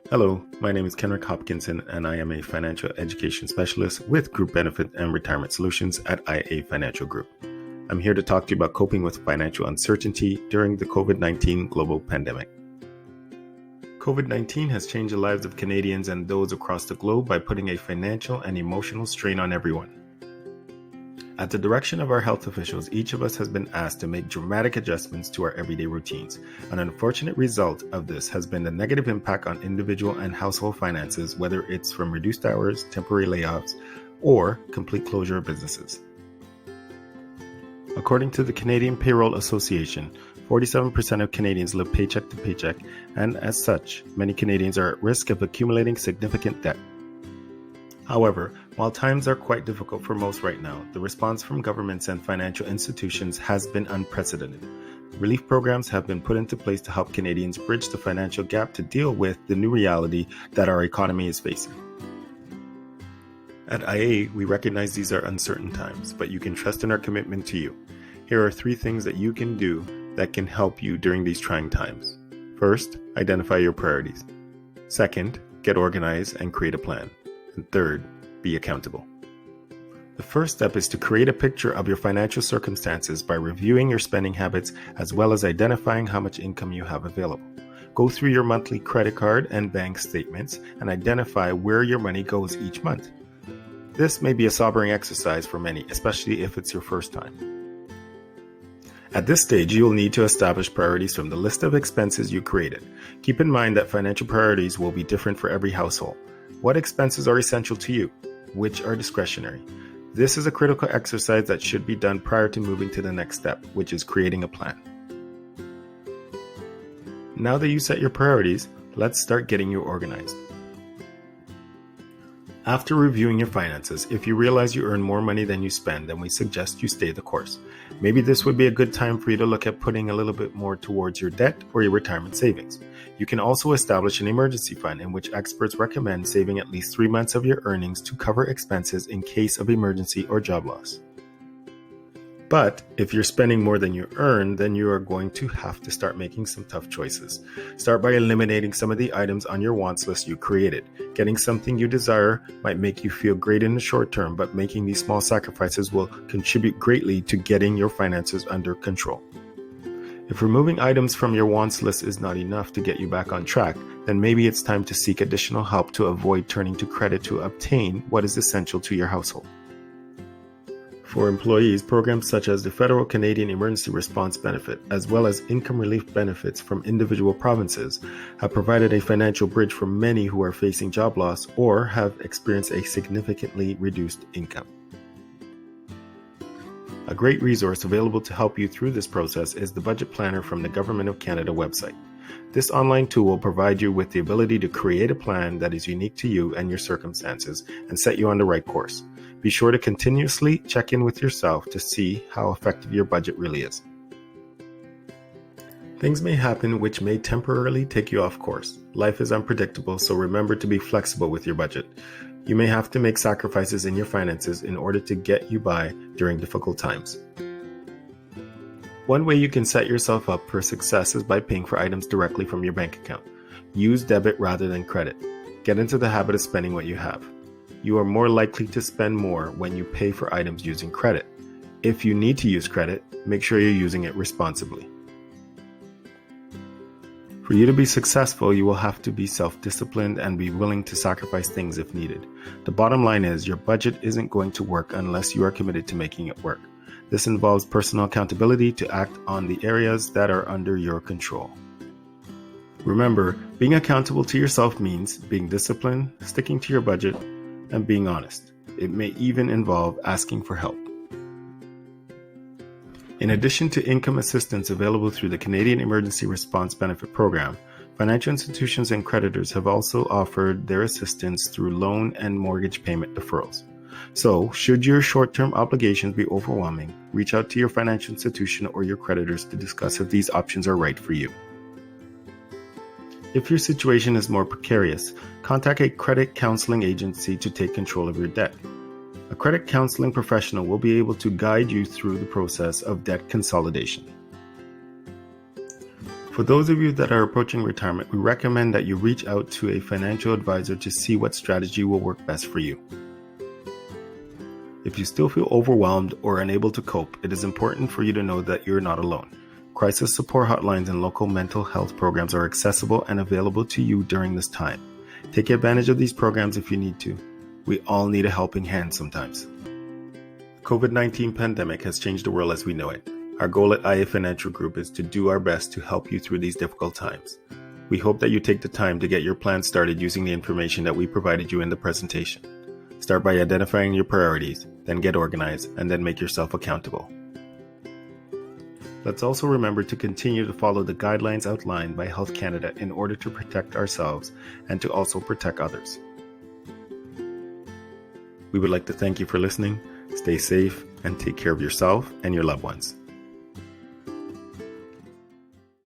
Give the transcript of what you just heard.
Hello, my name is Kenrick Hopkinson, and I am a financial education specialist with Group Benefit and Retirement Solutions at IA Financial Group. I'm here to talk to you about coping with financial uncertainty during the COVID-19 global pandemic. COVID-19 has changed the lives of Canadians and those across the globe by putting a financial and emotional strain on everyone. At the direction of our health officials, each of us has been asked to make dramatic adjustments to our everyday routines. An unfortunate result of this has been the negative impact on individual and household finances, whether it's from reduced hours, temporary layoffs, or complete closure of businesses. According to the Canadian Payroll Association, 47% of Canadians live paycheck to paycheck, and as such, many Canadians are at risk of accumulating significant debt. However, while times are quite difficult for most right now, the response from governments and financial institutions has been unprecedented. Relief programs have been put into place to help Canadians bridge the financial gap to deal with the new reality that our economy is facing. At IA, we recognize these are uncertain times, but you can trust in our commitment to you. Here are 3 things that you can do that can help you during these trying times. First, identify your priorities. Second, get organized and create a plan. And third, be accountable. The first step is to create a picture of your financial circumstances by reviewing your spending habits as well as identifying how much income you have available. Go through your monthly credit card and bank statements and identify where your money goes each month. This may be a sobering exercise for many, especially if it's your first time. At this stage, you will need to establish priorities from the list of expenses you created. Keep in mind that financial priorities will be different for every household. What expenses are essential to you? Which are discretionary? This is a critical exercise that should be done prior to moving to the next step, which is creating a plan. Now that you set your priorities, let's start getting you organized. After reviewing your finances, if you realize you earn more money than you spend, then we suggest you stay the course. Maybe this would be a good time for you to look at putting a little bit more towards your debt or your retirement savings. You can also establish an emergency fund in which experts recommend saving at least 3 months of your earnings to cover expenses in case of emergency or job loss. But if you're spending more than you earn, then you are going to have to start making some tough choices. Start by eliminating some of the items on your wants list you created. Getting something you desire might make you feel great in the short term, but making these small sacrifices will contribute greatly to getting your finances under control. If removing items from your wants list is not enough to get you back on track, then maybe it's time to seek additional help to avoid turning to credit to obtain what is essential to your household. For employees, programs such as the Federal Canadian Emergency Response Benefit, as well as income relief benefits from individual provinces, have provided a financial bridge for many who are facing job loss or have experienced a significantly reduced income. A great resource available to help you through this process is the Budget Planner from the Government of Canada website. This online tool will provide you with the ability to create a plan that is unique to you and your circumstances and set you on the right course. Be sure to continuously check in with yourself to see how effective your budget really is. Things may happen which may temporarily take you off course. Life is unpredictable, so remember to be flexible with your budget. You may have to make sacrifices in your finances in order to get you by during difficult times. One way you can set yourself up for success is by paying for items directly from your bank account. Use debit rather than credit. Get into the habit of spending what you have. You are more likely to spend more when you pay for items using credit. If you need to use credit, make sure you're using it responsibly. For you to be successful, you will have to be self-disciplined and be willing to sacrifice things if needed. The bottom line is your budget isn't going to work unless you are committed to making it work. This involves personal accountability to act on the areas that are under your control. Remember, being accountable to yourself means being disciplined, sticking to your budget, and being honest. It may even involve asking for help. In addition to income assistance available through the Canadian Emergency Response Benefit Program, financial institutions and creditors have also offered their assistance through loan and mortgage payment deferrals. So, should your short-term obligations be overwhelming, reach out to your financial institution or your creditors to discuss if these options are right for you. If your situation is more precarious, contact a credit counseling agency to take control of your debt. A credit counseling professional will be able to guide you through the process of debt consolidation. For those of you that are approaching retirement, we recommend that you reach out to a financial advisor to see what strategy will work best for you. If you still feel overwhelmed or unable to cope, it is important for you to know that you're not alone. Crisis support hotlines and local mental health programs are accessible and available to you during this time. Take advantage of these programs if you need to. We all need a helping hand sometimes. The COVID-19 pandemic has changed the world as we know it. Our goal at IA Financial Group is to do our best to help you through these difficult times. We hope that you take the time to get your plan started using the information that we provided you in the presentation. Start by identifying your priorities, then get organized, and then make yourself accountable. Let's also remember to continue to follow the guidelines outlined by Health Canada in order to protect ourselves and to also protect others. We would like to thank you for listening. Stay safe and take care of yourself and your loved ones.